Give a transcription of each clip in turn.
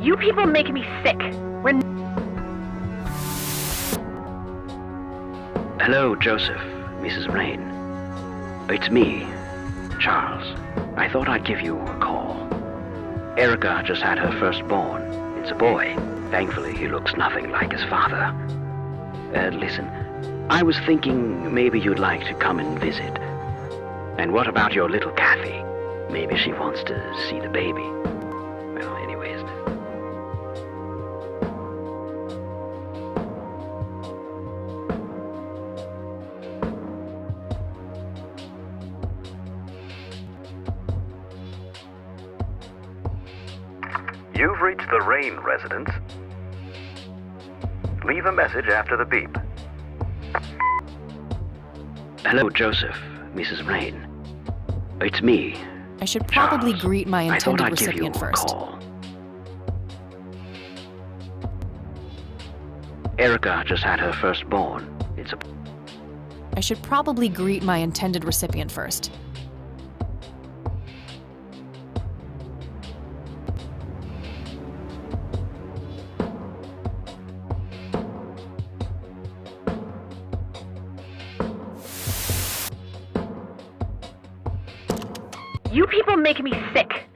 You people make me sick. We're... Hello, Joseph, Mrs. Rain. It's me, Charles. I thought I'd give you a call. Erica just had her firstborn. It's a boy. Thankfully, he looks nothing like his father. Listen, I was thinking maybe you'd like to come and visit. And what about your little Kathy? Maybe she wants to see the baby. Well, anyways. You've reached the Rain residence. Leave a message after the beep. Hello, Joseph, Mrs. Rain. It's me. I should probably Charles. greet my I thought intended I'd give you recipient a first. call. Erica just had her firstborn. It's a... I should probably greet my intended recipient first. You people make me sick.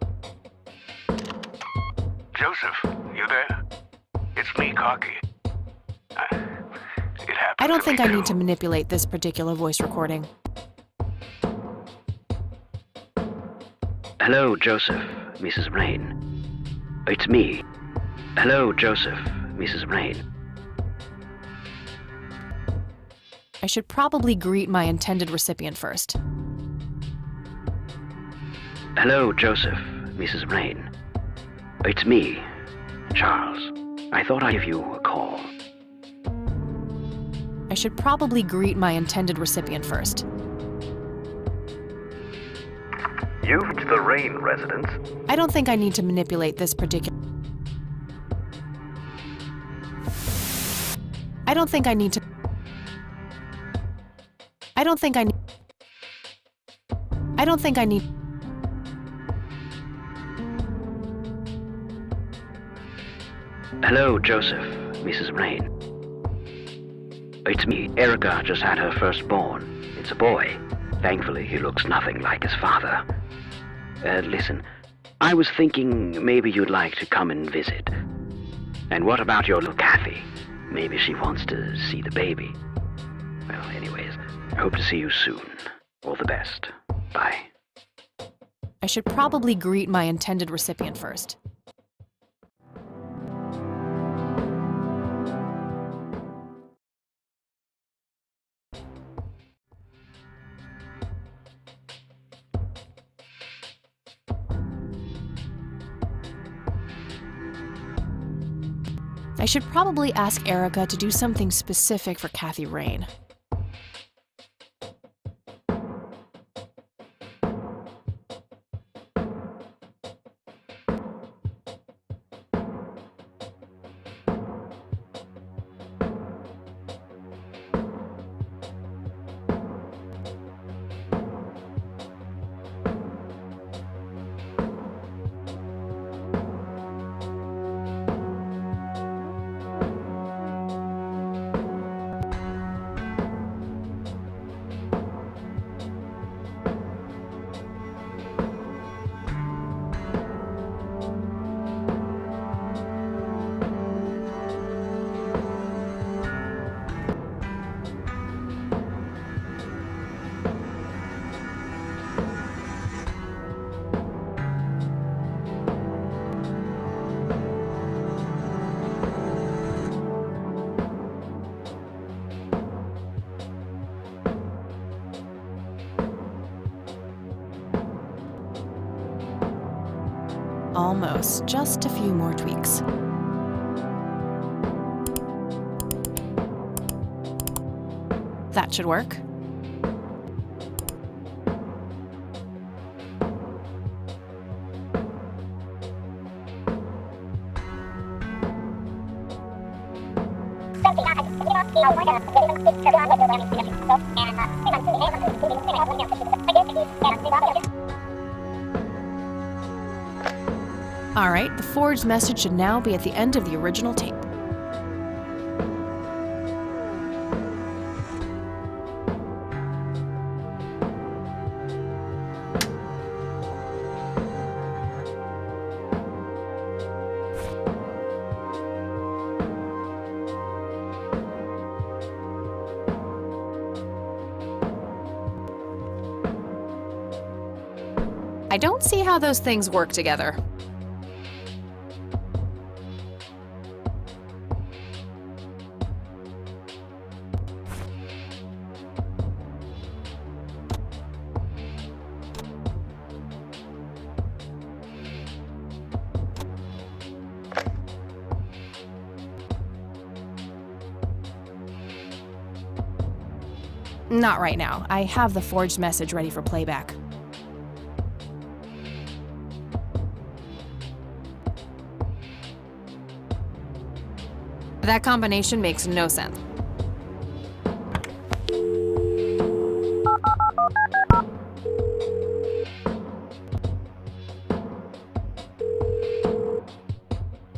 Joseph, you there? It's me, Cocky. It happened. I don't to think me I too. need to manipulate this particular voice recording. Hello, Joseph, Mrs. Rain. It's me. Hello, Joseph, Mrs. Rain. I should probably greet my intended recipient first. Hello, Joseph, Mrs. Rain. It's me, Charles. I thought I'd give you a call. I should probably greet my intended recipient first. You've reached the Rain residence. I don't think I need to manipulate this particular... I don't think I need to... I don't think I need... I don't think I need... Hello, Joseph, Mrs. Rain. It's me. Erica just had her firstborn. It's a boy. Thankfully, he looks nothing like his father. Listen, I was thinking maybe you'd like to come and visit. And what about your little Kathy? Maybe she wants to see the baby. Well, anyways, I hope to see you soon. All the best. Bye. I should probably greet my intended recipient first. I should probably ask Erica to do something specific for Kathy Rain. Almost. Just a few more tweaks. That should work. Alright, the forged message should now be at the end of the original tape. I don't see how those things work together. Not right now. I have the forged message ready for playback. That combination makes no sense.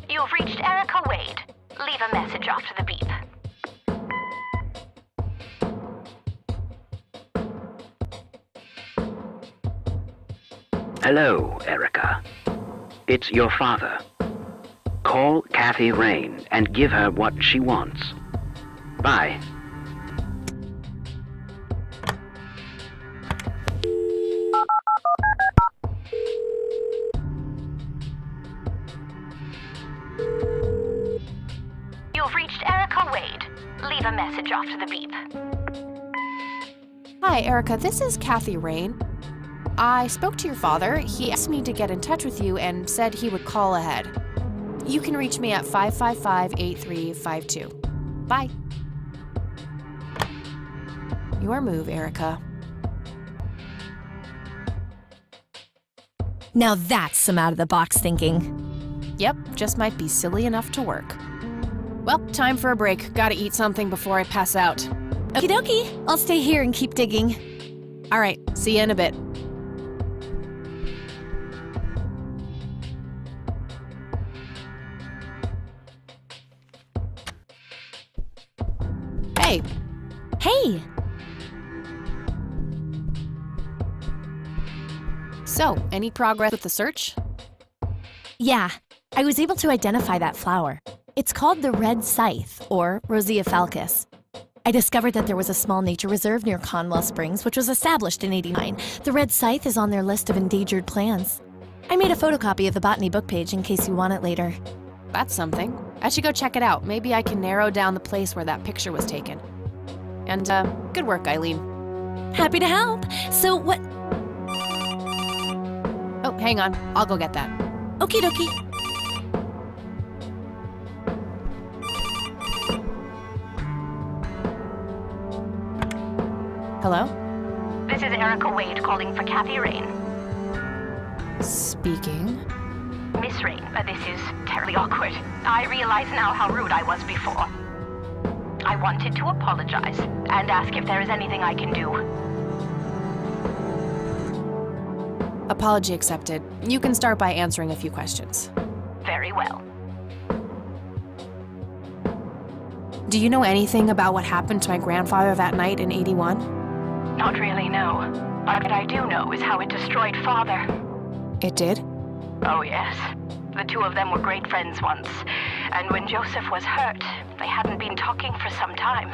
You've reached Erica Wade. Leave a message after the beep. Hello, Erica. It's your father. Call Kathy Rain and give her what she wants. Bye. You've reached Erica Wade. Leave a message after the beep. Hi, Erica. This is Kathy Rain. I spoke to your father. He asked me to get in touch with you and said he would call ahead. You can reach me at 555-8352. Bye. Your move, Erica. Now that's some out-of-the-box thinking. Yep, just might be silly enough to work. Well, time for a break. Gotta eat something before I pass out. Okie dokie, I'll stay here and keep digging. All right, see you in a bit. Hey. Hey! So, any progress with the search? Yeah, I was able to identify that flower. It's called the red scythe, or Rosea falcus. I discovered that there was a small nature reserve near Conwell Springs, which was established in '89. The red scythe is on their list of endangered plants. I made a photocopy of the botany book page in case you want it later. That's something. I should go check it out. Maybe I can narrow down the place where that picture was taken. And, good work, Eileen. Happy to help. So what? Oh, hang on. I'll go get that. Okie dokie. Hello? This is Erica Wade calling for Kathy Rain. Speaking. Miss Rain, this is terribly awkward. I realize now how rude I was before. I wanted to apologize and ask if there is anything I can do. Apology accepted. You can start by answering a few questions. Very well. Do you know anything about what happened to my grandfather that night in '81? Not really, no. But what I do know is how it destroyed Father. It did? Oh, yes. The two of them were great friends once. And when Joseph was hurt, they hadn't been talking for some time.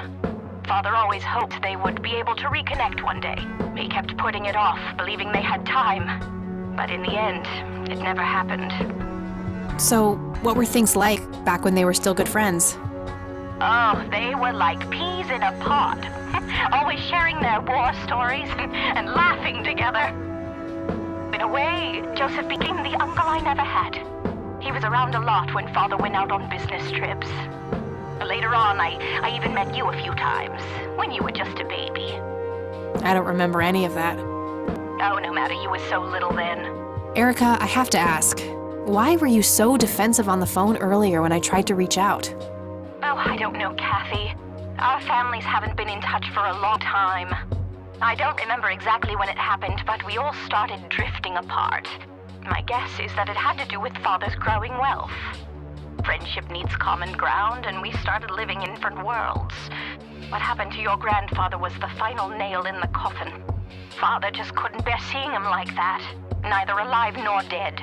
Father always hoped they would be able to reconnect one day. He kept putting it off, believing they had time. But in the end, it never happened. So, what were things like back when they were still good friends? Oh, they were like peas in a pod. Always sharing their war stories and laughing together. In a way, Joseph became the uncle I never had. He was around a lot when Father went out on business trips. Later on, I even met you a few times, when you were just a baby. I don't remember any of that. Oh, no matter, you were so little then. Erica, I have to ask, why were you so defensive on the phone earlier when I tried to reach out? Oh, I don't know, Kathy. Our families haven't been in touch for a long time. I don't remember exactly when it happened, but we all started drifting apart. My guess is that it had to do with Father's growing wealth. Friendship needs common ground, and we started living in different worlds. What happened to your grandfather was the final nail in the coffin. Father just couldn't bear seeing him like that, neither alive nor dead.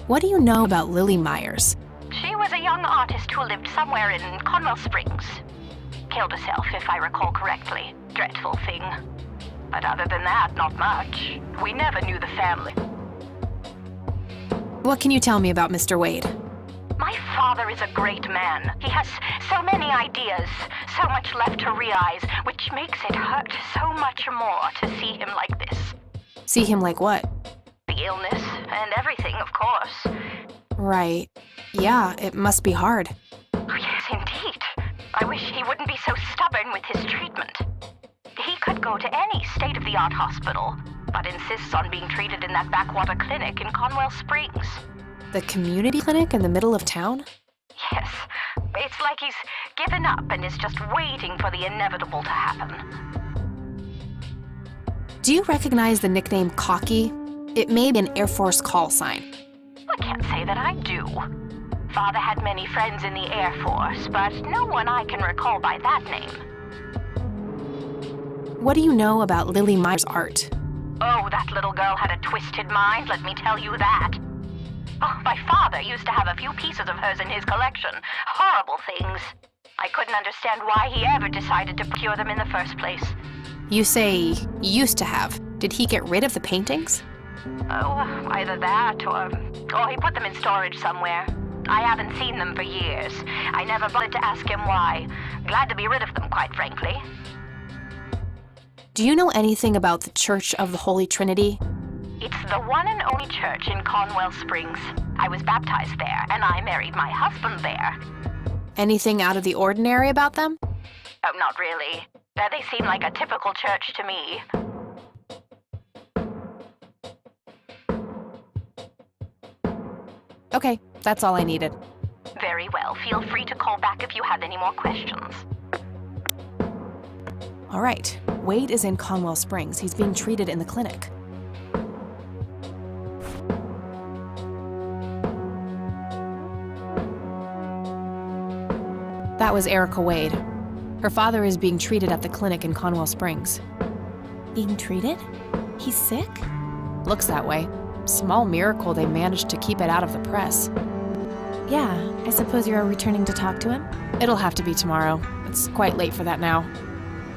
What do you know about Lily Myers? She was a young artist who lived somewhere in Conwell Springs. Killed herself, if I recall correctly. Dreadful thing. But other than that, not much. We never knew the family. What can you tell me about Mr. Wade? My father is a great man. He has so many ideas, so much left to realize, which makes it hurt so much more to see him like this. See him like what? The illness and everything, of course. Right. Yeah, it must be hard. Oh, yes, indeed. I wish he wouldn't be so stubborn with his treatment. He could go to any state-of-the-art hospital, but insists on being treated in that backwater clinic in Conwell Springs. The community clinic in the middle of town? Yes. It's like he's given up and is just waiting for the inevitable to happen. Do you recognize the nickname Cocky? It may be an Air Force call sign. I can't say that I do. Father had many friends in the Air Force, but no one I can recall by that name. What do you know about Lily Myers' art? Oh, that little girl had a twisted mind, let me tell you that. Oh, my father used to have a few pieces of hers in his collection. Horrible things. I couldn't understand why he ever decided to procure them in the first place. You say used to have. Did he get rid of the paintings? Oh, either that or he put them in storage somewhere. I haven't seen them for years. I never bothered to ask him why. Glad to be rid of them, quite frankly. Do you know anything about the Church of the Holy Trinity? It's the one and only church in Conwell Springs. I was baptized there, and I married my husband there. Anything out of the ordinary about them? Oh, not really. They seem like a typical church to me. Okay, that's all I needed. Very well. Feel free to call back if you have any more questions. All right, Wade is in Conwell Springs. He's being treated in the clinic. That was Erica Wade. Her father is being treated at the clinic in Conwell Springs. Being treated? He's sick? Looks that way. Small miracle they managed to keep it out of the press. Yeah, I suppose you're returning to talk to him? It'll have to be tomorrow. It's quite late for that now.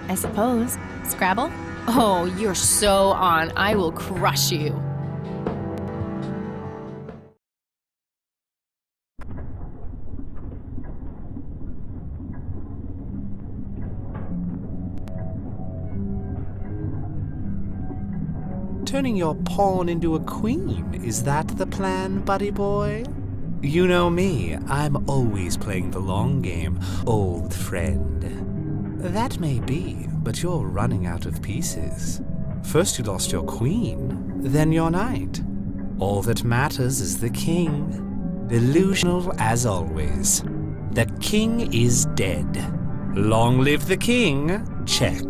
I suppose. Scrabble? Oh, you're so on. I will crush you. Turning your pawn into a queen, is that the plan, buddy boy? You know me, I'm always playing the long game, old friend. That may be, but you're running out of pieces. First you lost your queen, then your knight. All that matters is the king. Delusional as always. The king is dead. Long live the king, check.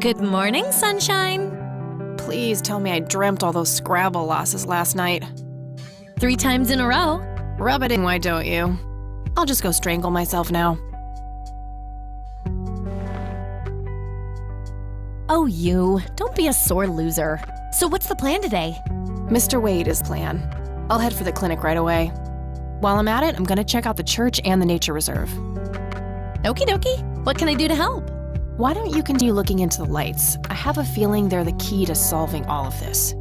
Good morning, sunshine. Please tell me I dreamt all those Scrabble losses last night. 3 times in a row. Rub it in, why don't you? I'll just go strangle myself now. Oh, you. Don't be a sore loser. So what's the plan today? Mr. Wade is plan. I'll head for the clinic right away. While I'm at it, I'm gonna check out the church and the nature reserve. Okie dokie. What can I do to help? Why don't you continue looking into the lights? I have a feeling they're the key to solving all of this.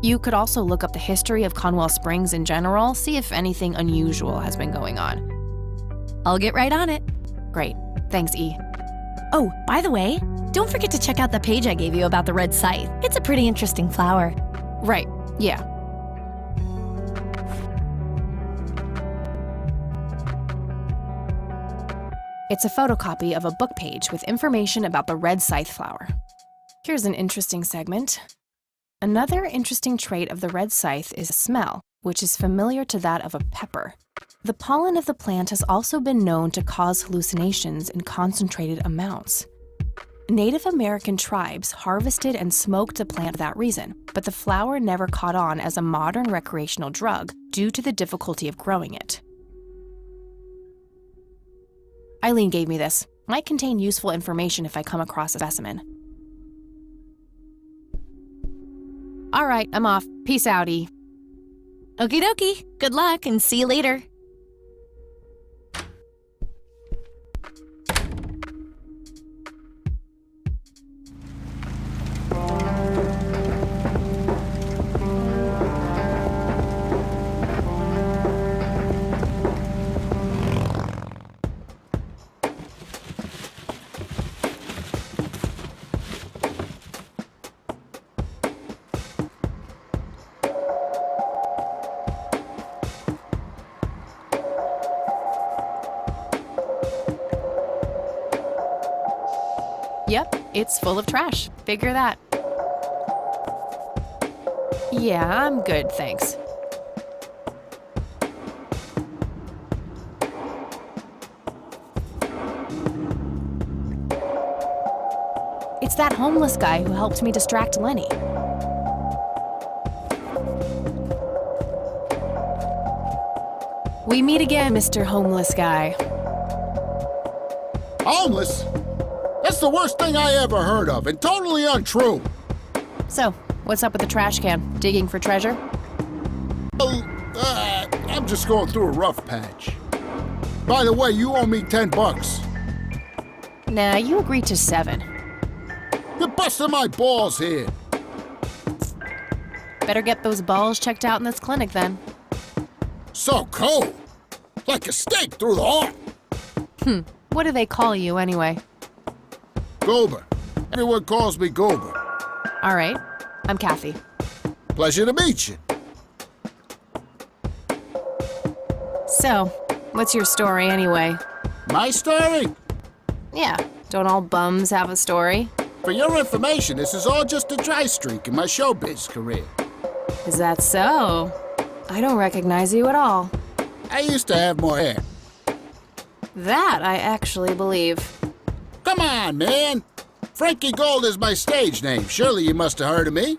You could also look up the history of Conwell Springs in general, see if anything unusual has been going on. I'll get right on it. Great. Thanks, E. Oh, by the way, don't forget to check out the page I gave you about the red scythe. It's a pretty interesting flower. Right. Yeah. It's a photocopy of a book page with information about the red scythe flower. Here's an interesting segment. Another interesting trait of the red scythe is smell, which is familiar to that of a pepper. The pollen of the plant has also been known to cause hallucinations in concentrated amounts. Native American tribes harvested and smoked the plant for that reason, but the flower never caught on as a modern recreational drug due to the difficulty of growing it. Eileen gave me this. Might contain useful information if I come across a specimen. All right, I'm off. Peace outie. Okie dokie. Good luck and see you later. Yep, it's full of trash. Figure that. Yeah, I'm good, thanks. It's that homeless guy who helped me distract Lenny. We meet again, Mr. Homeless Guy. Homeless? That's the worst thing I ever heard of, and totally untrue. So, what's up with the trash can? Digging for treasure? Well, I'm just going through a rough patch. By the way, you owe me $10. Nah, you agreed to 7. You're busting my balls here. Better get those balls checked out in this clinic then. So cold. Like a stake through the heart. What do they call you anyway? Gober. Everyone calls me Gober. All right, I'm Kathy. Pleasure to meet you. So, what's your story anyway? My story? Yeah, don't all bums have a story? For your information, this is all just a dry streak in my showbiz career. Is that so? I don't recognize you at all. I used to have more hair. That I actually believe. Come on, man. Frankie Gold is my stage name. Surely you must have heard of me.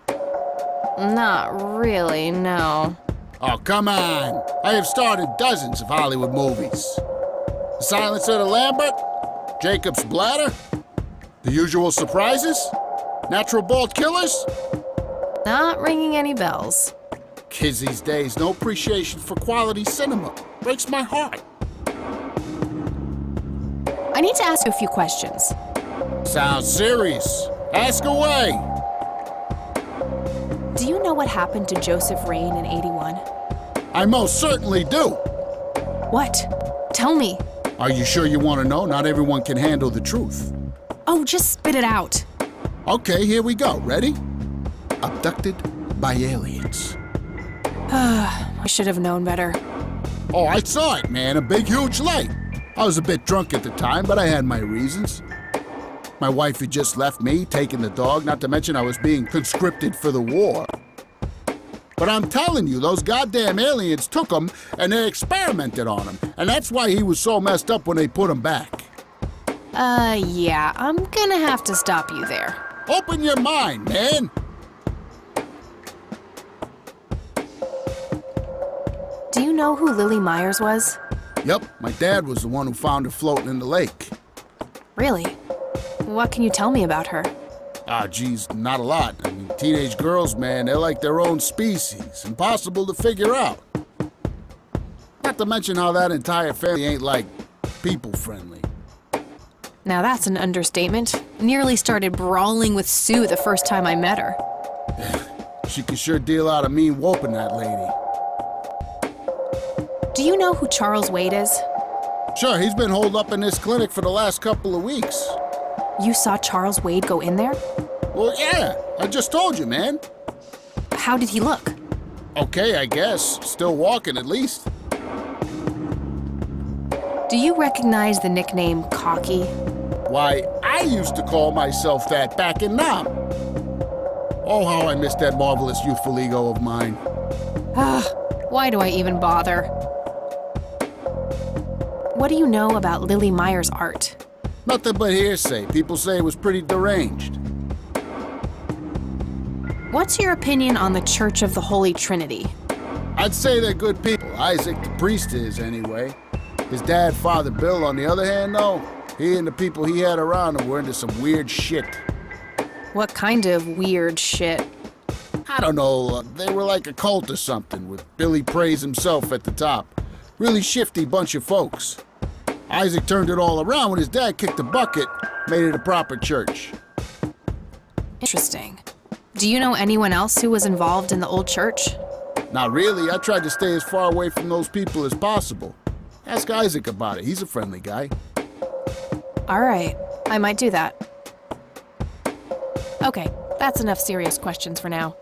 Not really, no. Oh, come on. I have starred in dozens of Hollywood movies. The Silence of the Lambert, Jacob's Bladder, The Usual Surprises, Natural Born Killers. Not ringing any bells. Kids these days, no appreciation for quality cinema. Breaks my heart. I need to ask you a few questions. Sounds serious. Ask away. Do you know what happened to Joseph Rain in 81? I most certainly do. What? Tell me. Are you sure you want to know? Not everyone can handle the truth. Oh, just spit it out. Okay, here we go. Ready? Abducted by aliens. I should have known better. Oh, I saw it, man. A big, huge light. I was a bit drunk at the time, but I had my reasons. My wife had just left me, taken the dog, not to mention I was being conscripted for the war. But I'm telling you, those goddamn aliens took him and they experimented on him. And that's why he was so messed up when they put him back. Yeah, I'm gonna have to stop you there. Open your mind, man. Do you know who Lily Myers was? Yep, my dad was the one who found her floating in the lake. Really? What can you tell me about her? Ah, geez, not a lot. I mean, teenage girls, man, they're like their own species. Impossible to figure out. Not to mention how that entire family ain't, like, people-friendly. Now that's an understatement. Nearly started brawling with Sue the first time I met her. She can sure deal out a mean whooping, that lady. Do you know who Charles Wade is? Sure, he's been holed up in this clinic for the last couple of weeks. You saw Charles Wade go in there? Well, yeah, I just told you, man. How did he look? Okay, I guess. Still walking, at least. Do you recognize the nickname Cocky? Why, I used to call myself that back in Nam. Oh, how I miss that marvelous youthful ego of mine. Why do I even bother? What do you know about Lily Meyer's art? Nothing but hearsay. People say it was pretty deranged. What's your opinion on the Church of the Holy Trinity? I'd say they're good people. Isaac, the priest, is anyway. His dad, Father Bill, on the other hand, though, he and the people he had around him were into some weird shit. What kind of weird shit? I don't know, they were like a cult or something, with Billy Praise himself at the top. Really shifty bunch of folks. Isaac turned it all around when his dad kicked the bucket, made it a proper church. Interesting. Do you know anyone else who was involved in the old church? Not really. I tried to stay as far away from those people as possible. Ask Isaac about it. He's a friendly guy. All right, I might do that. Okay, that's enough serious questions for now.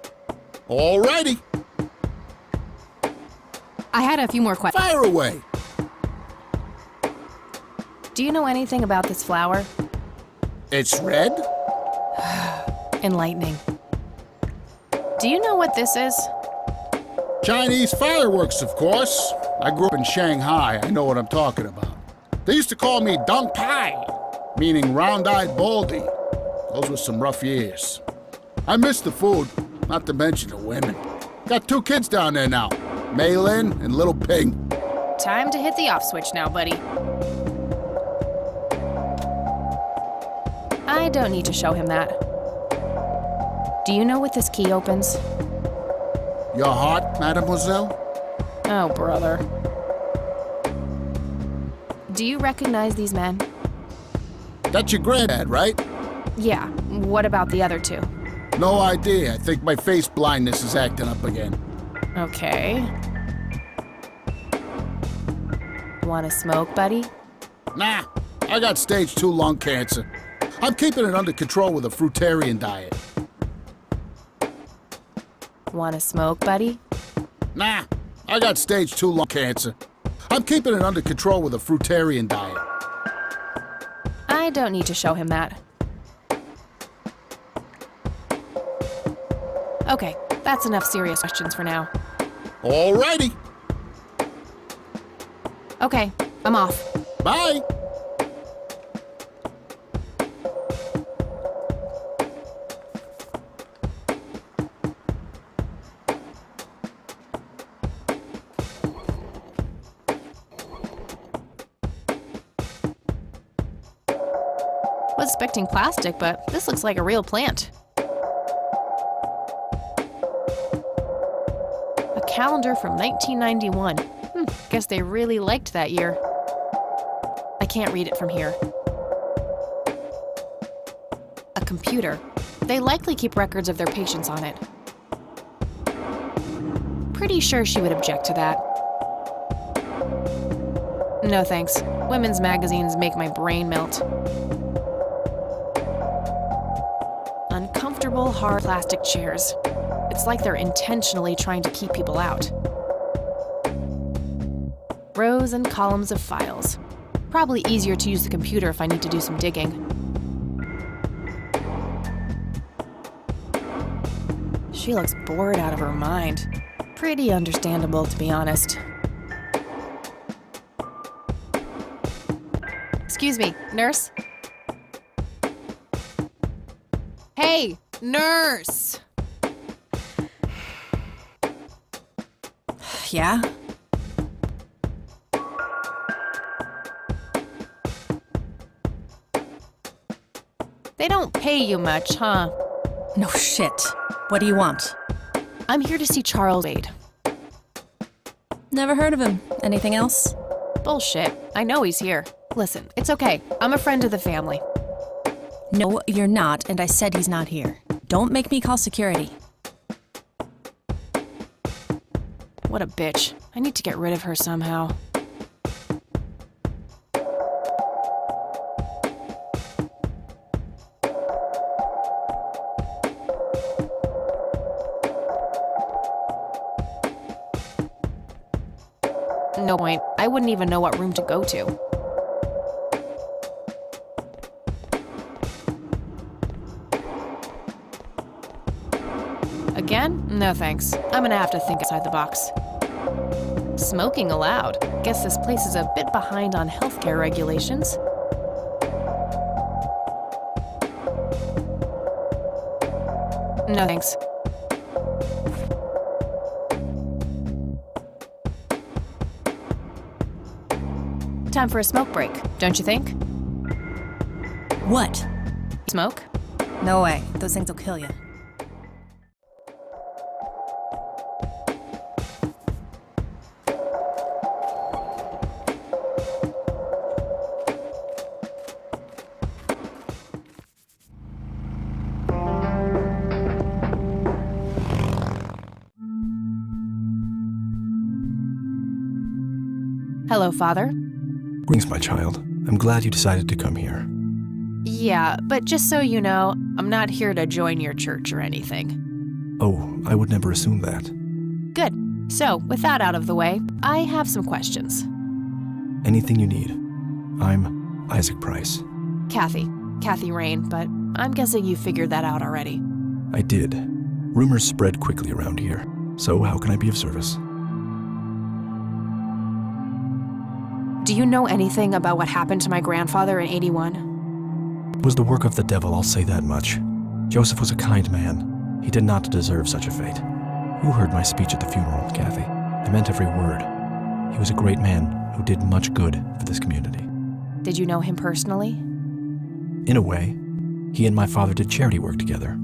Alrighty. I had a few more questions. Fire away. Do you know anything about this flower? It's red? Enlightening. Do you know what this is? Chinese fireworks, of course. I grew up in Shanghai. I know what I'm talking about. They used to call me Dong Pai, meaning round-eyed baldy. Those were some rough years. I miss the food, not to mention the women. Got 2 kids down there now, Maylin and Little Ping. Time to hit the off switch now, buddy. I don't need to show him that. Do you know what this key opens? Your heart, mademoiselle? Oh, brother. Do you recognize these men? That's your granddad, right? Yeah, what about the other 2? No idea. I think my face blindness is acting up again. Okay. Wanna smoke, buddy? Nah, I got stage 2 lung cancer. I'm keeping it under control with a fruitarian diet. Wanna smoke, buddy? Nah, I got stage 2 lung cancer. I'm keeping it under control with a fruitarian diet. I don't need to show him that. Okay, that's enough serious questions for now. Alrighty. Okay, I'm off. Bye. Was expecting plastic, but this looks like a real plant. A calendar from 1991. Guess they really liked that year. I can't read it from here. A computer. They likely keep records of their patients on it. Pretty sure she would object to that. No thanks. Women's magazines make my brain melt. Uncomfortable, hard plastic chairs. It's like they're intentionally trying to keep people out. Rows and columns of files. Probably easier to use the computer if I need to do some digging. She looks bored out of her mind. Pretty understandable, to be honest. Excuse me, nurse? Hey, nurse! Yeah? They don't pay you much, huh? No shit. What do you want? I'm here to see Charles Wade. Never heard of him. Anything else? Bullshit. I know he's here. Listen, it's okay. I'm a friend of the family. No, you're not, and I said he's not here. Don't make me call security. What a bitch. I need to get rid of her somehow. No point. I wouldn't even know what room to go to. Again? No thanks. I'm gonna have to think outside the box. Smoking allowed. Guess this place is a bit behind on healthcare regulations. No thanks. Time for a smoke break, don't you think? What? Smoke? No way. Those things will kill you. Hello, Father. Greetings, my child. I'm glad you decided to come here. Yeah, but just so you know, I'm not here to join your church or anything. Oh, I would never assume that. Good. So, with that out of the way, I have some questions. Anything you need. I'm Isaac Price. Kathy Rain, but I'm guessing you figured that out already. I did. Rumors spread quickly around here. So how can I be of service? Do you know anything about what happened to my grandfather in 81? It was the work of the devil, I'll say that much. Joseph was a kind man. He did not deserve such a fate. You heard my speech at the funeral, Kathy. I meant every word. He was a great man who did much good for this community. Did you know him personally? In a way, he and my father did charity work together.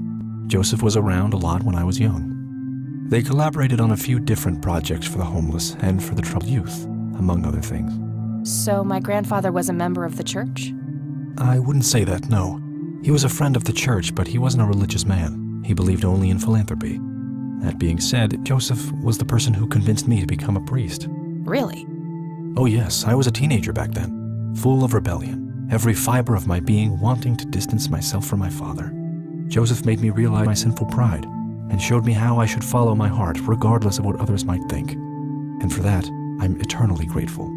Joseph was around a lot when I was young. They collaborated on a few different projects for the homeless and for the troubled youth, among other things. So my grandfather was a member of the church? I wouldn't say that, no. He was a friend of the church, but he wasn't a religious man. He believed only in philanthropy. That being said, Joseph was the person who convinced me to become a priest. Really? Oh yes, I was a teenager back then, full of rebellion, every fiber of my being wanting to distance myself from my father. Joseph made me realize my sinful pride and showed me how I should follow my heart regardless of what others might think. And for that, I'm eternally grateful.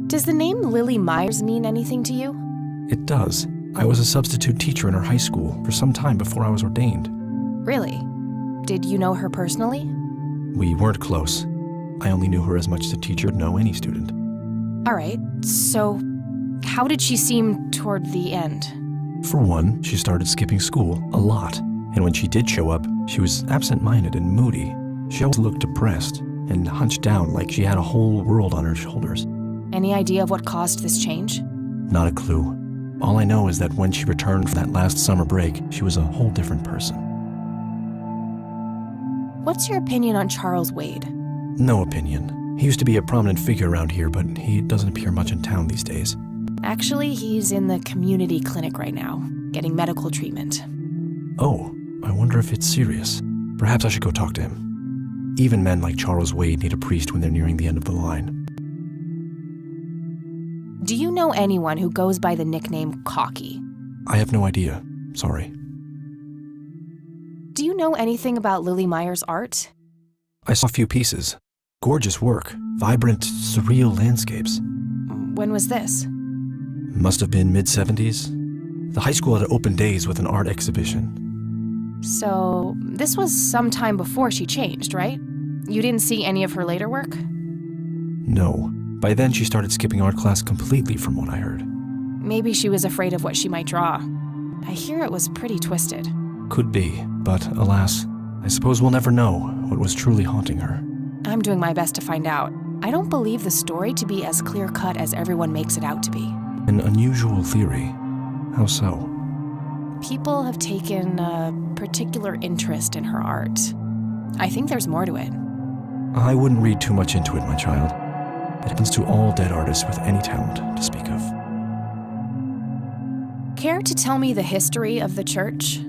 Does the name Lily Myers mean anything to you? It does. I was a substitute teacher in her high school for some time before I was ordained. Really? Did you know her personally? We weren't close. I only knew her as much as a teacher would know any student. All right, so how did she seem toward the end? For one, she started skipping school a lot, and when she did show up, she was absent-minded and moody. She always looked depressed and hunched down like she had a whole world on her shoulders. Any idea of what caused this change? Not a clue. All I know is that when she returned for that last summer break, she was a whole different person. What's your opinion on Charles Wade? No opinion. He used to be a prominent figure around here, but he doesn't appear much in town these days. Actually, he's in the community clinic right now, getting medical treatment. Oh, I wonder if it's serious. Perhaps I should go talk to him. Even men like Charles Wade need a priest when they're nearing the end of the line. Do you know anyone who goes by the nickname Cocky? I have no idea. Sorry. Do you know anything about Lily Myers' art? I saw a few pieces. Gorgeous work. Vibrant, surreal landscapes. When was this? Must have been mid-70s. The high school had open days with an art exhibition. So, this was some time before she changed, right? You didn't see any of her later work? No. By then, she started skipping art class completely from what I heard. Maybe she was afraid of what she might draw. I hear it was pretty twisted. Could be, but alas, I suppose we'll never know what was truly haunting her. I'm doing my best to find out. I don't believe the story to be as clear-cut as everyone makes it out to be. An unusual theory. How so? People have taken a particular interest in her art. I think there's more to it. I wouldn't read too much into it, my child. It happens to all dead artists with any talent to speak of. Care to tell me the history of the church?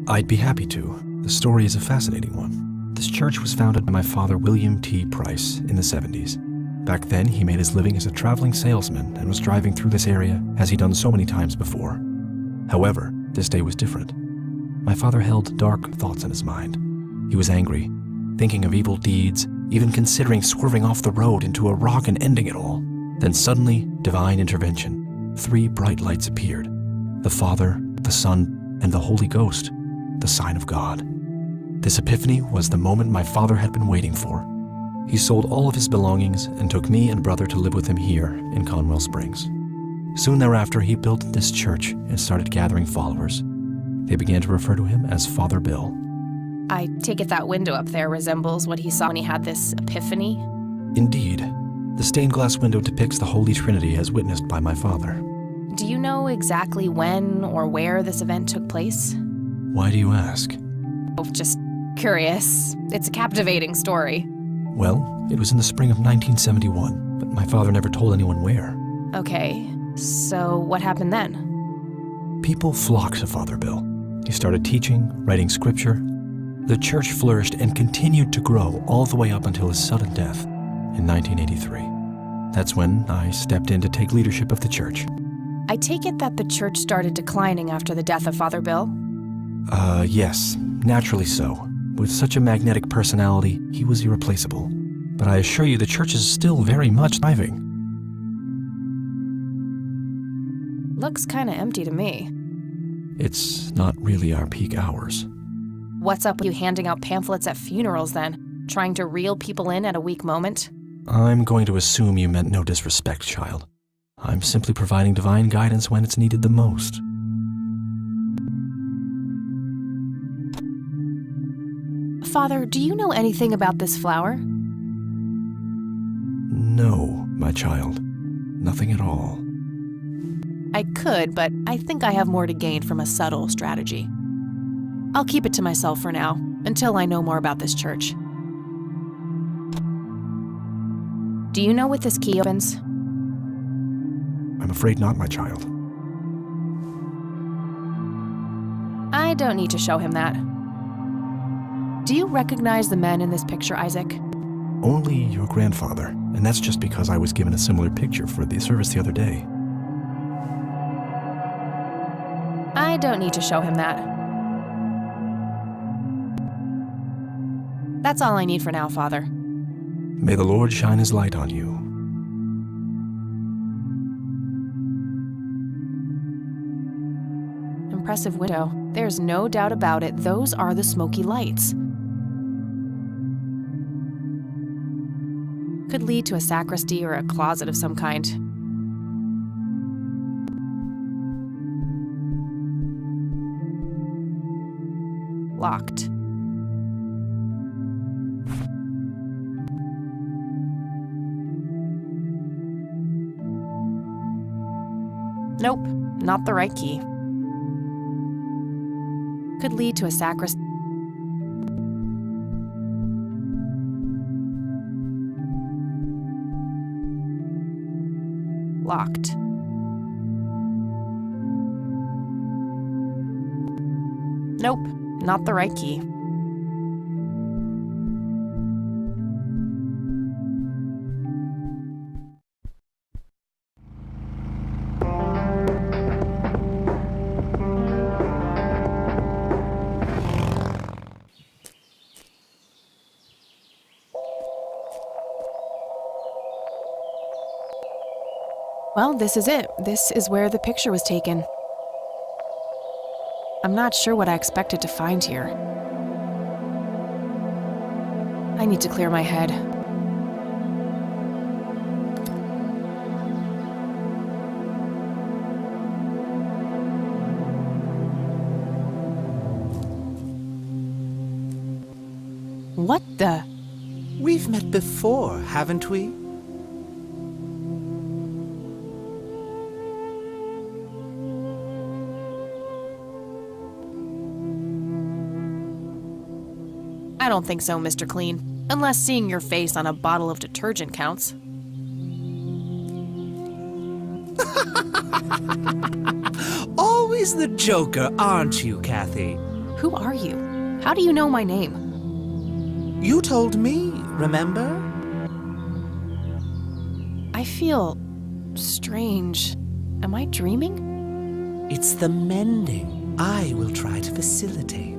I'd be happy to. The story is a fascinating one. This church was founded by my father, William T. Price, in the 70s. Back then, he made his living as a traveling salesman and was driving through this area as he'd done so many times before. However, this day was different. My father held dark thoughts in his mind. He was angry, thinking of evil deeds, even considering swerving off the road into a rock and ending it all. Then suddenly, divine intervention. 3 bright lights appeared. The Father, the Son, and the Holy Ghost, the sign of God. This epiphany was the moment my father had been waiting for. He sold all of his belongings and took me and brother to live with him here in Conwell Springs. Soon thereafter, he built this church and started gathering followers. They began to refer to him as Father Bill. I take it that window up there resembles what he saw when he had this epiphany? Indeed. The stained glass window depicts the Holy Trinity as witnessed by my father. Do you know exactly when or where this event took place? Why do you ask? Oh, just curious. It's a captivating story. Well, it was in the spring of 1971, but my father never told anyone where. Okay, so what happened then? People flocked to Father Bill. He started teaching, writing scripture. The church flourished and continued to grow all the way up until his sudden death in 1983. That's when I stepped in to take leadership of the church. I take it that the church started declining after the death of Father Bill? Yes, naturally so. With such a magnetic personality, he was irreplaceable. But I assure you the church is still very much thriving. Looks kinda empty to me. It's not really our peak hours. What's up with you handing out pamphlets at funerals then? Trying to reel people in at a weak moment? I'm going to assume you meant no disrespect, child. I'm simply providing divine guidance when it's needed the most. Father, do you know anything about this flower? No, my child. Nothing at all. I could, but I think I have more to gain from a subtle strategy. I'll keep it to myself for now, until I know more about this church. Do you know what this key opens? I'm afraid not, my child. I don't need to show him that. Do you recognize the men in this picture, Isaac? Only your grandfather, and that's just because I was given a similar picture for the service the other day. I don't need to show him that. That's all I need for now, Father. May the Lord shine his light on you. Impressive window. There's no doubt about it. Those are the smoky lights. Could lead to a sacristy or a closet of some kind. Locked. Nope, not the right key. Could lead to a sacristy. Locked. Nope, not the right key. Well, this is it. This is where the picture was taken. I'm not sure what I expected to find here. I need to clear my head. What the? We've met before, haven't we? I don't think so, Mr. Clean. Unless seeing your face on a bottle of detergent counts. Always the joker, aren't you, Kathy? Who are you? How do you know my name? You told me, remember? I feel strange. Am I dreaming? It's the mending I will try to facilitate.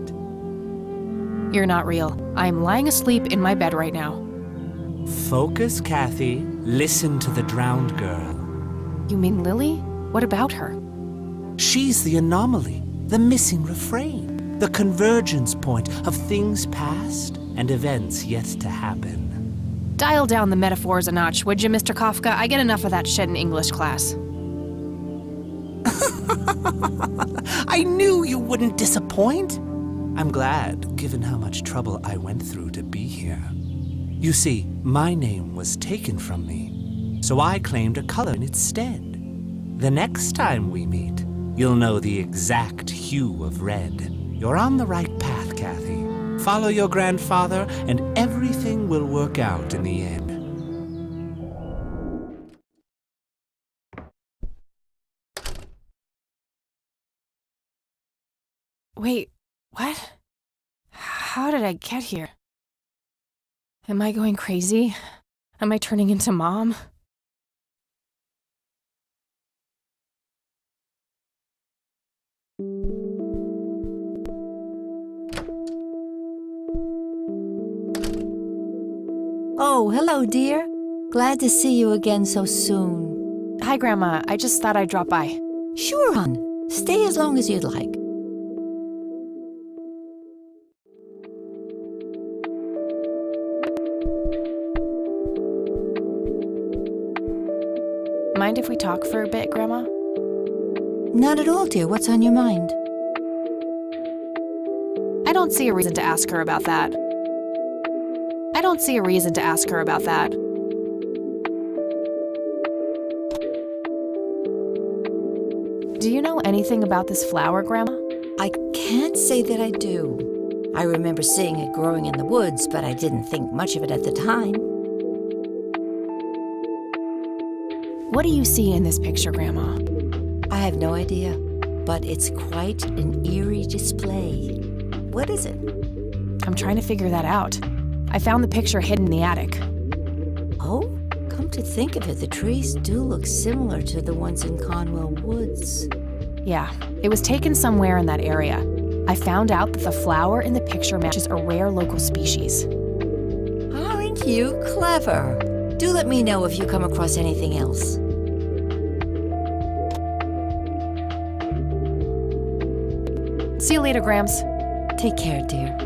You're not real. I'm lying asleep in my bed right now. Focus, Kathy. Listen to the drowned girl. You mean Lily? What about her? She's the anomaly, the missing refrain. the convergence point of things past and events yet to happen. Dial down the metaphors a notch, would you, Mr. Kafka? I get enough of that shit in English class. I knew you wouldn't disappoint. I'm glad, given how much trouble I went through to be here. You see, my name was taken from me, so I claimed a color in its stead. The next time we meet, you'll know the exact hue of red. You're on the right path, Kathy. Follow your grandfather, and everything will work out in the end. Wait, what? How did I get here? Am I going crazy? Am I turning into Mom? Oh, hello, dear. Glad to see you again so soon. Hi, Grandma. I just thought I'd drop by. Sure, hon. Stay as long as you'd like. Mind if we talk for a bit, Grandma? Not at all, dear. What's on your mind? I don't see a reason to ask her about that. Do you know anything about this flower, Grandma? I can't say that I do. I remember seeing it growing in the woods, but I didn't think much of it at the time. What do you see in this picture, Grandma? I have no idea, but it's quite an eerie display. What is it? I'm trying to figure that out. I found the picture hidden in the attic. Oh, come to think of it, the trees do look similar to the ones in Conwell Woods. Yeah, it was taken somewhere in that area. I found out that the flower in the picture matches a rare local species. Aren't you clever? Do let me know if you come across anything else. See you later, Grams. Take care, dear.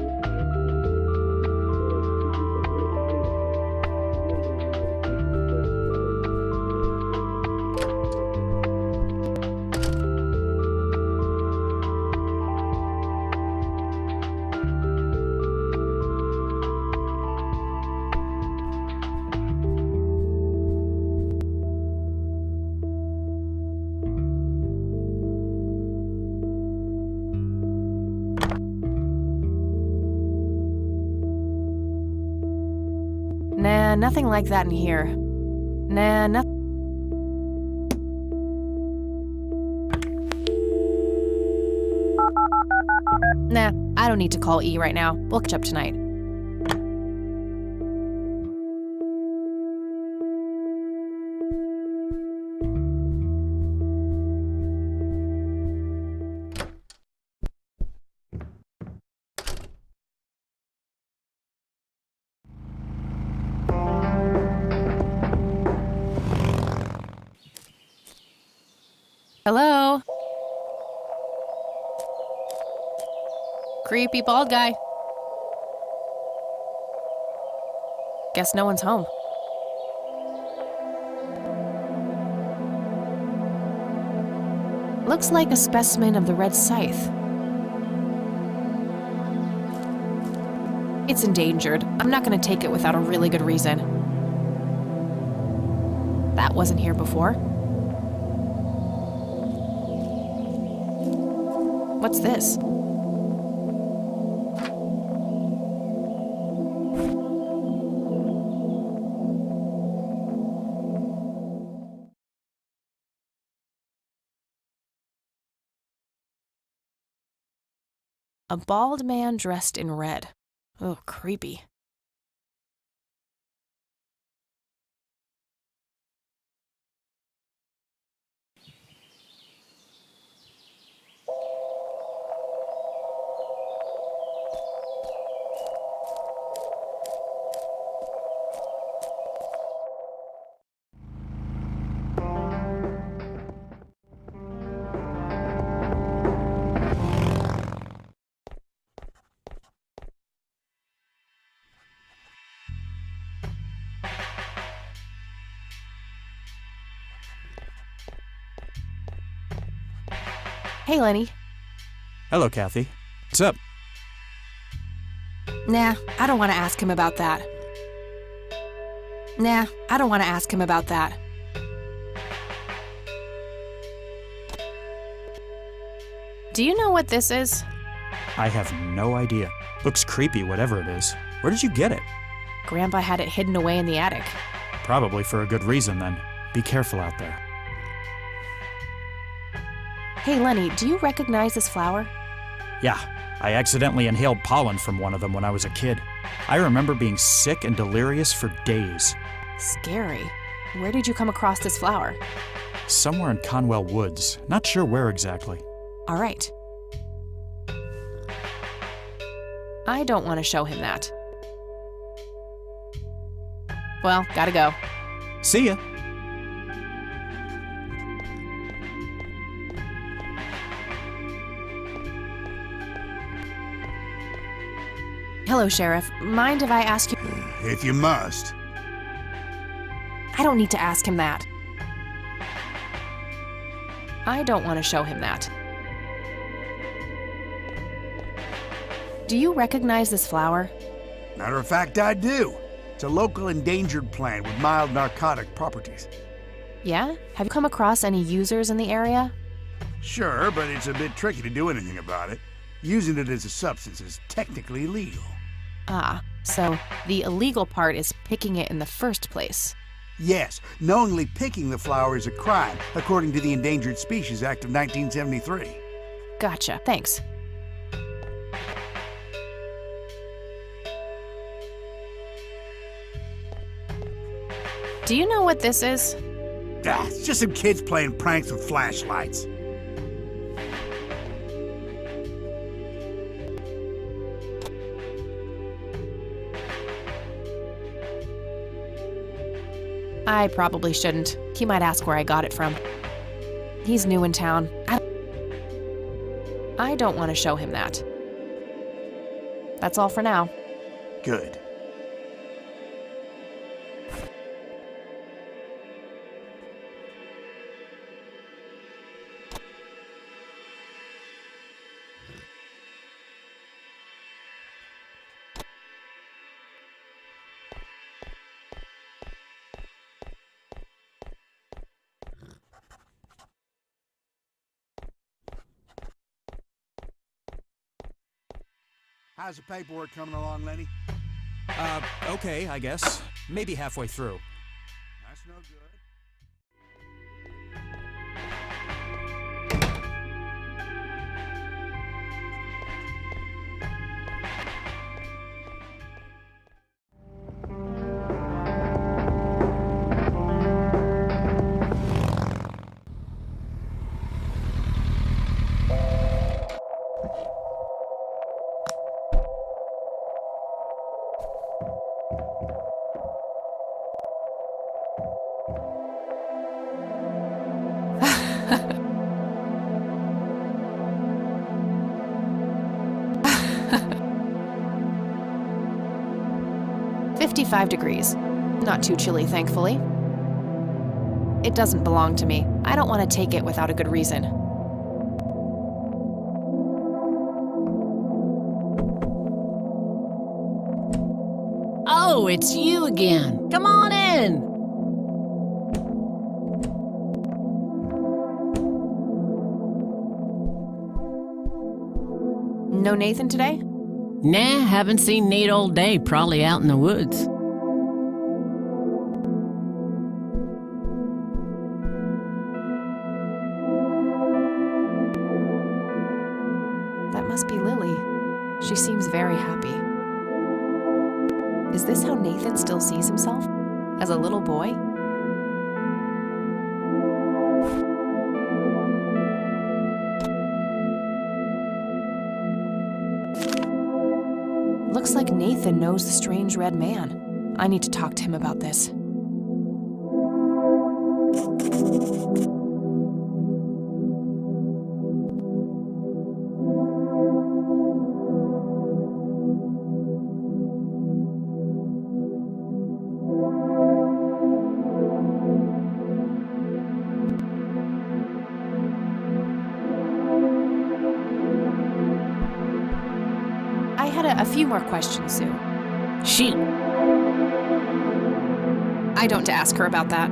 Nah, nothing like that in here. Nah, nothing. Nah, I don't need to call E right now. We'll catch up tonight. Hello? Creepy bald guy. Guess no one's home. Looks like a specimen of the red scythe. It's endangered. I'm not gonna take it without a really good reason. That wasn't here before. What's this? A bald man dressed in red. Oh, creepy. Hey, Lenny. Hello, Kathy. What's up? Nah, I don't want to ask him about that. Nah, I don't want to ask him about that. Do you know what this is? I have no idea. Looks creepy, whatever it is. Where did you get it? Grandpa had it hidden away in the attic. Probably for a good reason, then. Be careful out there. Hey, Lenny, do you recognize this flower? Yeah, I accidentally inhaled pollen from one of them when I was a kid. I remember being sick and delirious for days. Scary. Where did you come across this flower? Somewhere in Conwell Woods. Not sure where exactly. All right. I don't want to show him that. Well, gotta go. See ya. Hello, Sheriff. Mind if I ask you? If you must. I don't need to ask him that. I don't want to show him that. Do you recognize this flower? Matter of fact, I do. It's a local endangered plant with mild narcotic properties. Yeah? Have you come across any users in the area? Sure, but it's a bit tricky to do anything about it. Using it as a substance is technically illegal. Ah, so the illegal part is picking it in the first place. Yes, knowingly picking the flower is a crime, according to the Endangered Species Act of 1973. Gotcha, thanks. Do you know what this is? Ah, it's just some kids playing pranks with flashlights. I probably shouldn't. He might ask where I got it from. He's new in town. I don't want to show him that. That's all for now. Good. How's the paperwork coming along, Lenny? Okay, I guess. Maybe halfway through. That's no good. "55 degrees. Not too chilly, thankfully. It doesn't belong to me. I don't want to take it without a good reason. Oh, it's you again. Come on in. No Nathan today? Nah, haven't seen Nate all day, probably out in the woods. That must be Lily. She seems very happy. Is this how Nathan still sees himself? As a little boy? Looks like Nathan knows the strange red man. I need to talk to him about this. A few more questions, Sue. Shoot. I don't ask her about that.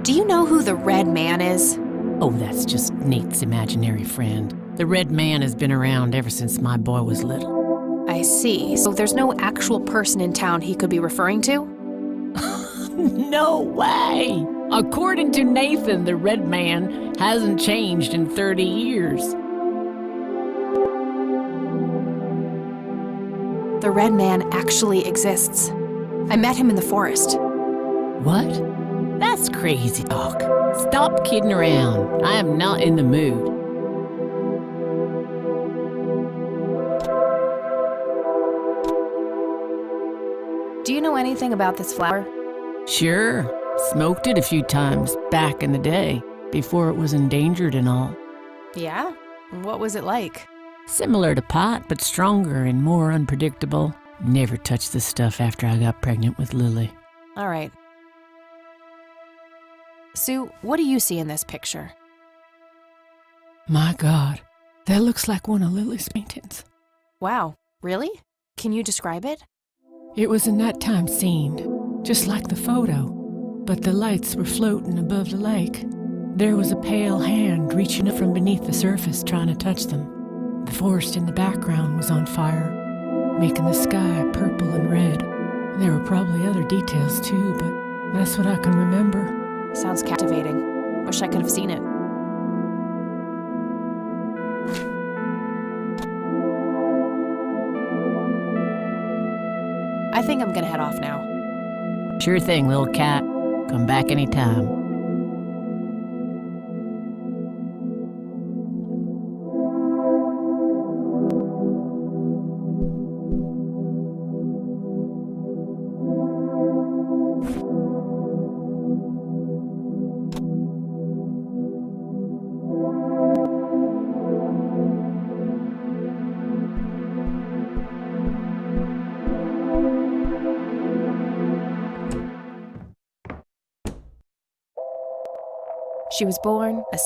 Do you know who the Red Man is? Oh, that's just Nate's imaginary friend. The Red Man has been around ever since my boy was little. I see. So there's no actual person in town he could be referring to? No way! According to Nathan, the Red Man hasn't changed in 30 years. The Red Man actually exists. I met him in the forest. What? That's crazy talk. Stop kidding around. I am not in the mood. Do you know anything about this flower? Sure. Smoked it a few times back in the day, before it was endangered and all. Yeah? What was it like? Similar to pot, but stronger and more unpredictable. Never touched the stuff after I got pregnant with Lily. All right. Sue, what do you see in this picture? My God, that looks like one of Lily's paintings. Wow, really? Can you describe it? It was a nighttime scene, just like the photo, but the lights were floating above the lake. There was a pale hand reaching up from beneath the surface trying to touch them. The forest in the background was on fire, making the sky purple and red. There were probably other details too, but that's what I can remember. Sounds captivating. Wish I could have seen it. I think I'm gonna head off now. Sure thing, little cat. Come back anytime. She was born a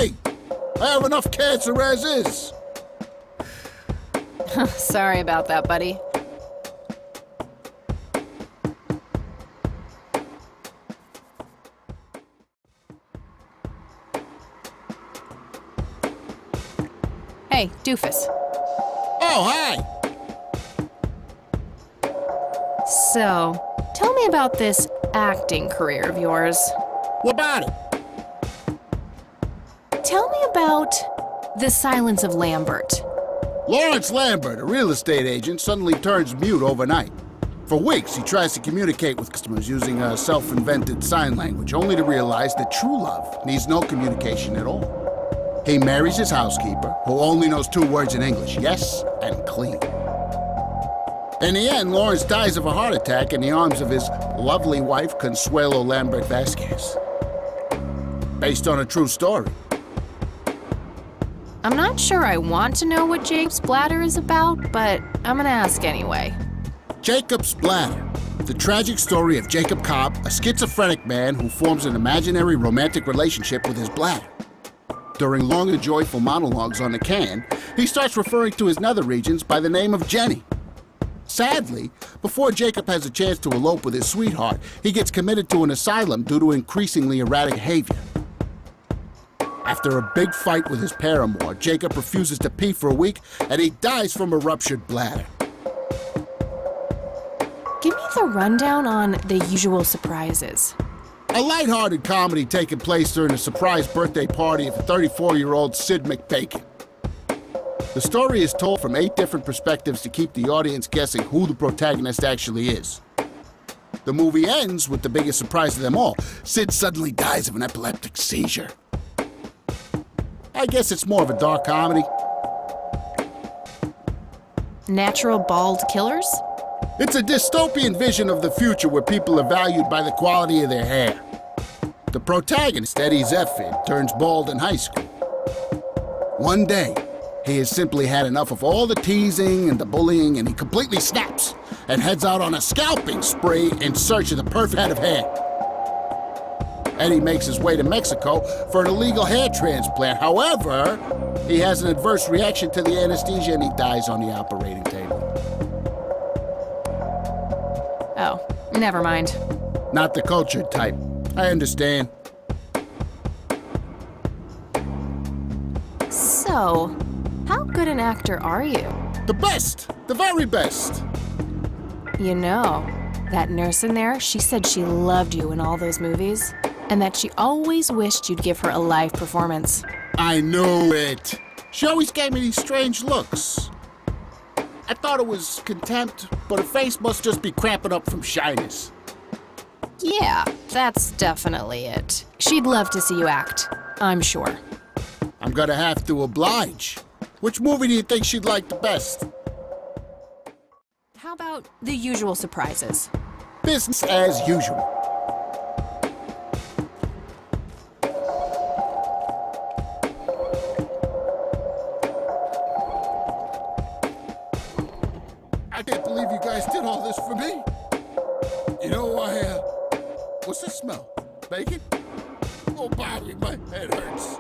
Hey! I have enough cancer as is! Sorry about that, buddy. Hey, doofus. Oh, hi! So, tell me about this acting career of yours. What about it? Tell me about The Silence of Lambert. Lawrence Lambert, a real estate agent, suddenly turns mute overnight. For weeks, he tries to communicate with customers using a self-invented sign language, only to realize that true love needs no communication at all. He marries his housekeeper, who only knows 2 words in English, yes and clean. In the end, Lawrence dies of a heart attack in the arms of his lovely wife, Consuelo Lambert Vasquez. Based on a true story. I'm not sure I want to know what Jacob's Bladder is about, but I'm gonna ask anyway. Jacob's Bladder. The tragic story of Jacob Cobb, a schizophrenic man who forms an imaginary romantic relationship with his bladder. During long and joyful monologues on the can, he starts referring to his nether regions by the name of Jenny. Sadly, before Jacob has a chance to elope with his sweetheart, he gets committed to an asylum due to increasingly erratic behavior. After a big fight with his paramour, Jacob refuses to pee for a week, and he dies from a ruptured bladder. Give me give the rundown on the usual surprises? A lighthearted comedy taking place during a surprise birthday party of 34-year-old Sid McBacon. The story is told from 8 different perspectives to keep the audience guessing who the protagonist actually is. The movie ends with the biggest surprise of them all. Sid suddenly dies of an epileptic seizure. I guess it's more of a dark comedy. Natural bald killers? It's a dystopian vision of the future where people are valued by the quality of their hair. The protagonist, Eddie Zephyr, turns bald in high school. One day, he has simply had enough of all the teasing and the bullying, and he completely snaps and heads out on a scalping spree in search of the perfect head of hair. Eddie makes his way to Mexico for an illegal hair transplant. However, he has an adverse reaction to the anesthesia and he dies on the operating table. Oh, never mind. Not the cultured type. I understand. So, how good an actor are you? The best! The very best! You know, that nurse in there, she said she loved you in all those movies, and that she always wished you'd give her a live performance. I knew it. She always gave me these strange looks. I thought it was contempt, but her face must just be cramping up from shyness. Yeah, that's definitely it. She'd love to see you act, I'm sure. I'm gonna have to oblige. Which movie do you think she'd like the best? How about the usual surprises? Business as usual. I can't believe you guys did all this for me. You know, what's this smell? Bacon? Oh, Bobby, my head hurts.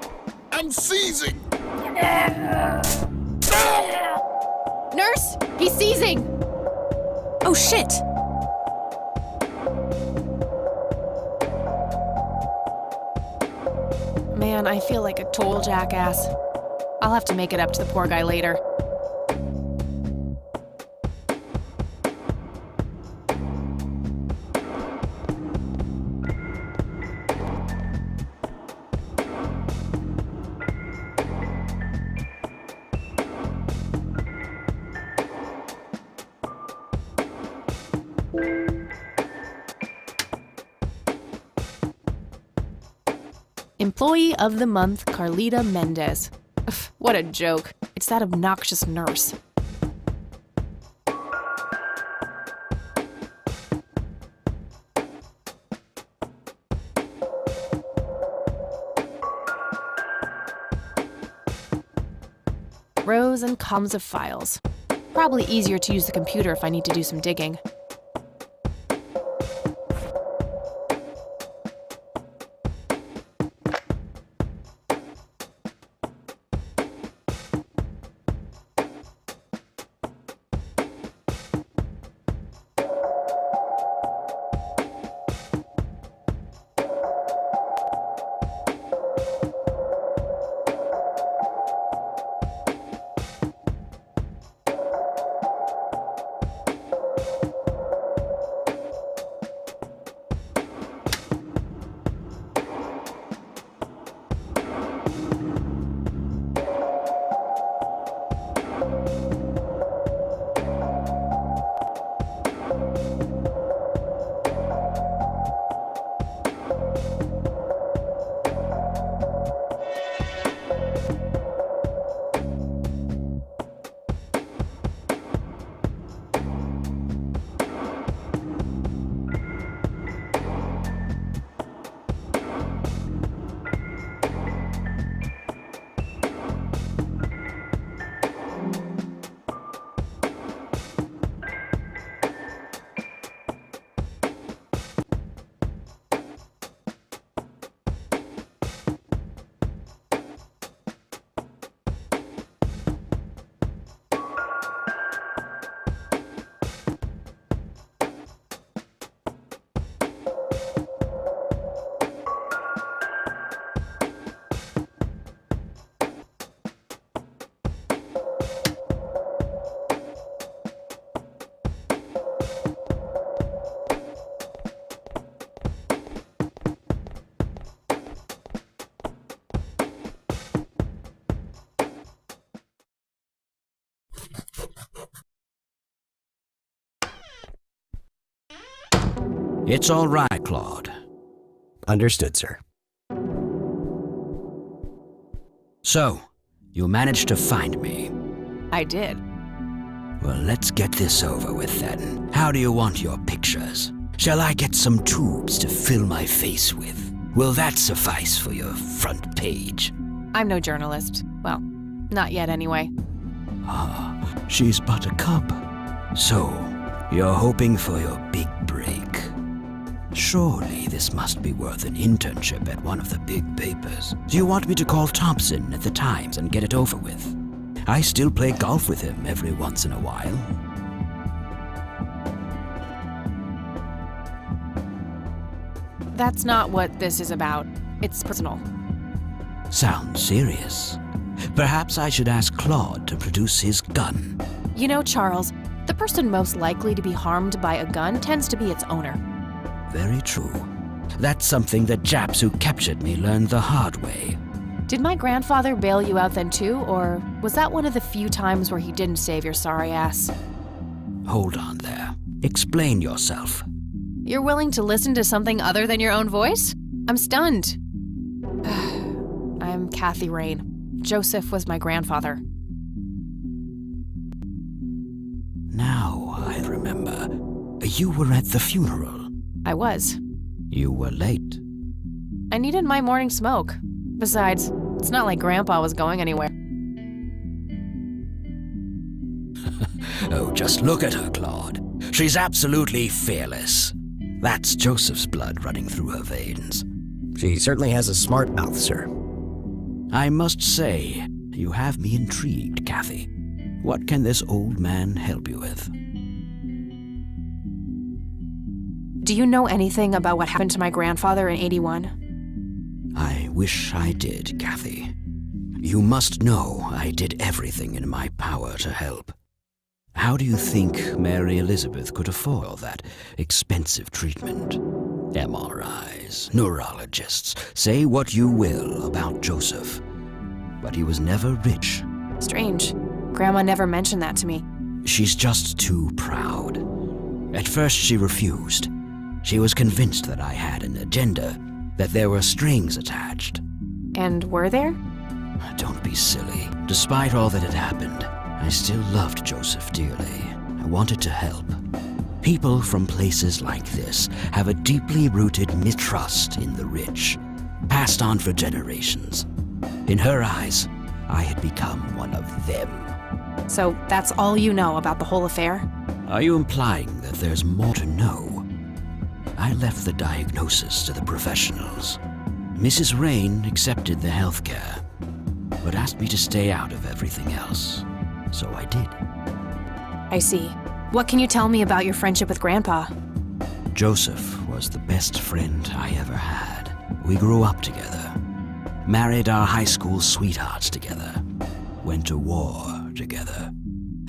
I'm seizing! Nurse, he's seizing! Oh, shit! Man, I feel like a total jackass. I'll have to make it up to the poor guy later. Employee of the Month, Carlita Mendez. Ugh, what a joke. It's that obnoxious nurse. Rows and columns of files. Probably easier to use the computer if I need to do some digging. It's all right, Claude. Understood, sir. So, you managed to find me. I did. Well, let's get this over with then. How do you want your pictures? Shall I get some tubes to fill my face with? Will that suffice for your front page? I'm no journalist. Well, not yet anyway. Ah, she's but a cub. So, you're hoping for your big break. Surely this must be worth an internship at one of the big papers. Do you want me to call Thompson at the Times and get it over with? I still play golf with him every once in a while. That's not what this is about. It's personal. Sounds serious. Perhaps I should ask Claude to produce his gun. You know, Charles, the person most likely to be harmed by a gun tends to be its owner. Very true. That's something the Japs who captured me learned the hard way. Did my grandfather bail you out then too, or was that one of the few times where he didn't save your sorry ass? Hold on there. Explain yourself. You're willing to listen to something other than your own voice? I'm stunned. I'm Kathy Rain. Joseph was my grandfather. Now I remember. You were at the funeral. I was. You were late. I needed my morning smoke. Besides, it's not like Grandpa was going anywhere. Oh, just look at her, Claude. She's absolutely fearless. That's Joseph's blood running through her veins. She certainly has a smart mouth, sir. I must say, you have me intrigued, Kathy. What can this old man help you with? Do you know anything about what happened to my grandfather in '81? I wish I did, Kathy. You must know I did everything in my power to help. How do you think Mary Elizabeth could afford all that expensive treatment? MRIs, neurologists, say what you will about Joseph. But he was never rich. Strange. Grandma never mentioned that to me. She's just too proud. At first she refused. She was convinced that I had an agenda, that there were strings attached. And were there? Don't be silly. Despite all that had happened, I still loved Joseph dearly. I wanted to help. People from places like this have a deeply rooted mistrust in the rich, passed on for generations. In her eyes, I had become one of them. So that's all you know about the whole affair? Are you implying that there's more to know? I left the diagnosis to the professionals. Mrs. Rain accepted the health care, but asked me to stay out of everything else. So I did. I see. What can you tell me about your friendship with Grandpa? Joseph was the best friend I ever had. We grew up together, married our high school sweethearts together, went to war together.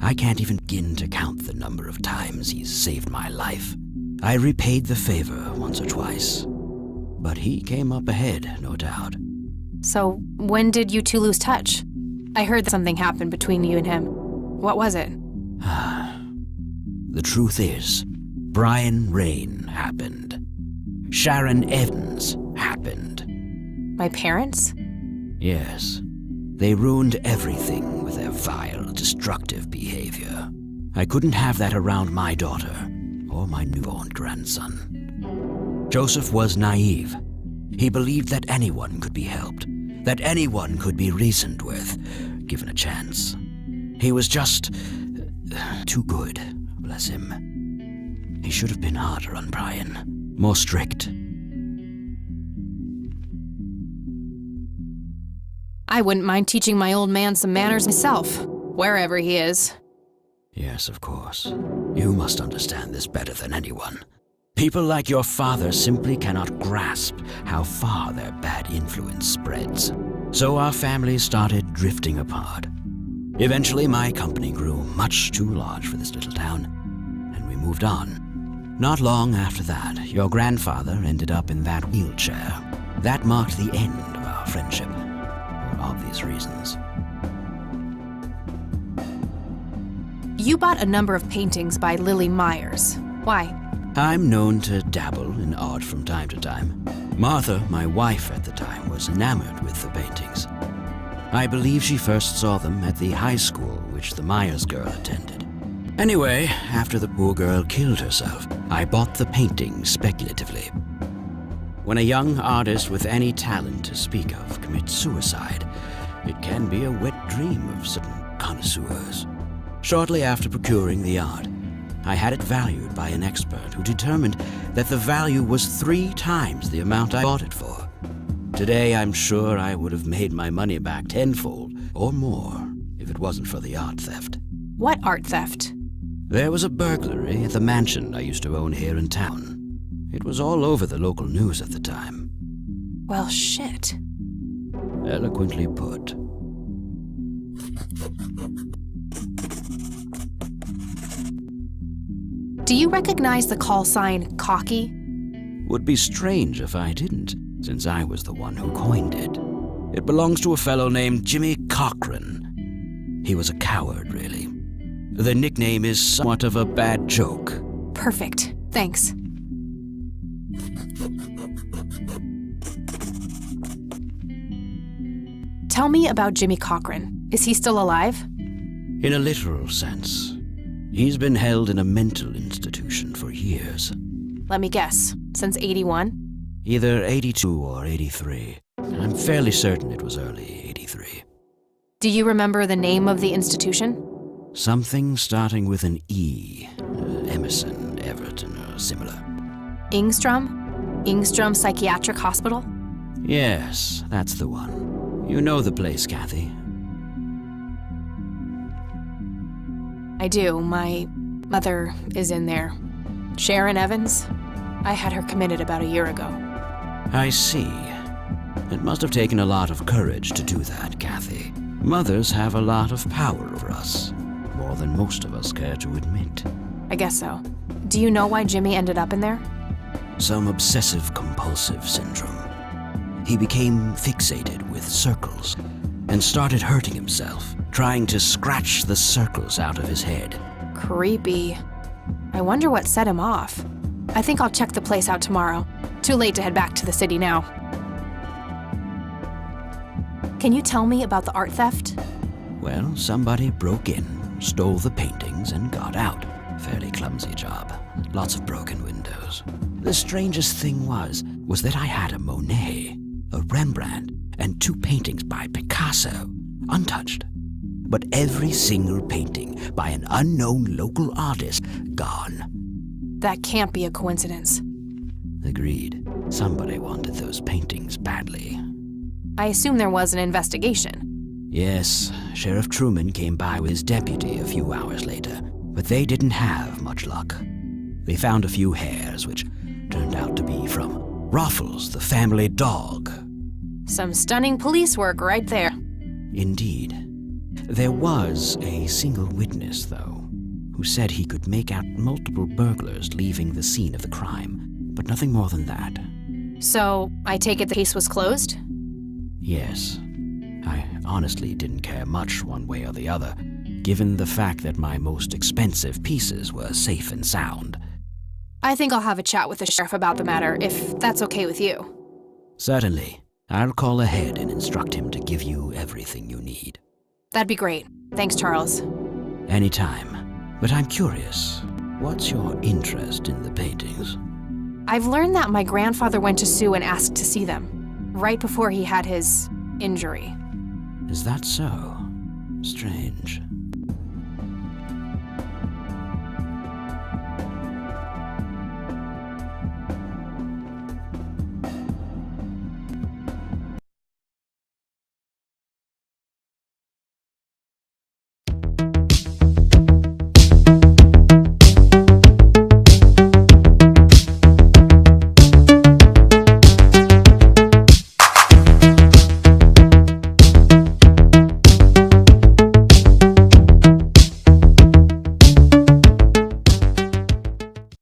I can't even begin to count the number of times he's saved my life. I repaid the favor once or twice, but he came up ahead, no doubt. So, when did you two lose touch? I heard that something happened between you and him. What was it? The truth is, Brian Rain happened. Sharon Evans happened. My parents? Yes. They ruined everything with their vile, destructive behavior. I couldn't have that around my daughter or my newborn grandson. Joseph was naive. He believed that anyone could be helped, that anyone could be reasoned with, given a chance. He was just too good, bless him. He should have been harder on Brian, more strict. I wouldn't mind teaching my old man some manners myself, wherever he is. Yes, of course. You must understand this better than anyone. People like your father simply cannot grasp how far their bad influence spreads. So our families started drifting apart. Eventually, my company grew much too large for this little town, and we moved on. Not long after that, your grandfather ended up in that wheelchair. That marked the end of our friendship, for obvious reasons. You bought a number of paintings by Lily Myers. Why? I'm known to dabble been odd from time to time. Martha, my wife at the time, was enamored with the paintings. I believe she first saw them at the high school which the Myers girl attended. Anyway, after the poor girl killed herself, I bought the paintings speculatively. When a young artist with any talent to speak of commits suicide, it can be a wet dream of certain connoisseurs. Shortly after procuring the art, I had it valued by an expert who determined that the value was 3 times the amount I bought it for. Today, I'm sure I would have made my money back tenfold or more if it wasn't for the art theft. What art theft? There was a burglary at the mansion I used to own here in town. It was all over the local news at the time. Well, shit. Eloquently put. Do you recognize the call sign Cocky? Would be strange if I didn't, since I was the one who coined it. It belongs to a fellow named Jimmy Cochran. He was a coward, really. The nickname is somewhat of a bad joke. Perfect. Thanks. Tell me about Jimmy Cochran. Is he still alive? In a literal sense. He's been held in a mental institution for years. Let me guess. Since 81? Either 82 or 83. I'm fairly certain it was early 83. Do you remember the name of the institution? Something starting with an E. Emerson, Everton, or similar. Ingstrom? Ingstrom Psychiatric Hospital? Yes, that's the one. You know the place, Kathy. I do. My mother is in there. Sharon Evans? I had her committed about a year ago. I see. It must have taken a lot of courage to do that, Kathy. Mothers have a lot of power over us. More than most of us care to admit. I guess so. Do you know why Jimmy ended up in there? Some obsessive-compulsive syndrome. He became fixated with circles and started hurting himself, trying to scratch the circles out of his head. Creepy. I wonder what set him off. I think I'll check the place out tomorrow. Too late to head back to the city now. Can you tell me about the art theft? Well, somebody broke in, stole the paintings, and got out. Fairly clumsy job. Lots of broken windows. The strangest thing was that I had a Monet, a Rembrandt, and 2 paintings by Picasso, untouched. But every single painting by an unknown local artist, gone. That can't be a coincidence. Agreed. Somebody wanted those paintings badly. I assume there was an investigation. Yes, Sheriff Truman came by with his deputy a few hours later, but they didn't have much luck. They found a few hairs, which turned out to be from Ruffles, the family dog. Some stunning police work right there. Indeed. There was a single witness, though, who said he could make out multiple burglars leaving the scene of the crime, but nothing more than that. So, I take it the case was closed? Yes. I honestly didn't care much one way or the other, given the fact that my most expensive pieces were safe and sound. I think I'll have a chat with the sheriff about the matter, if that's okay with you. Certainly. I'll call ahead and instruct him to give you everything you need. That'd be great. Thanks, Charles. Anytime. But I'm curious, what's your interest in the paintings? I've learned that my grandfather went to Sue and asked to see them, right before he had his injury. Is that so? Strange.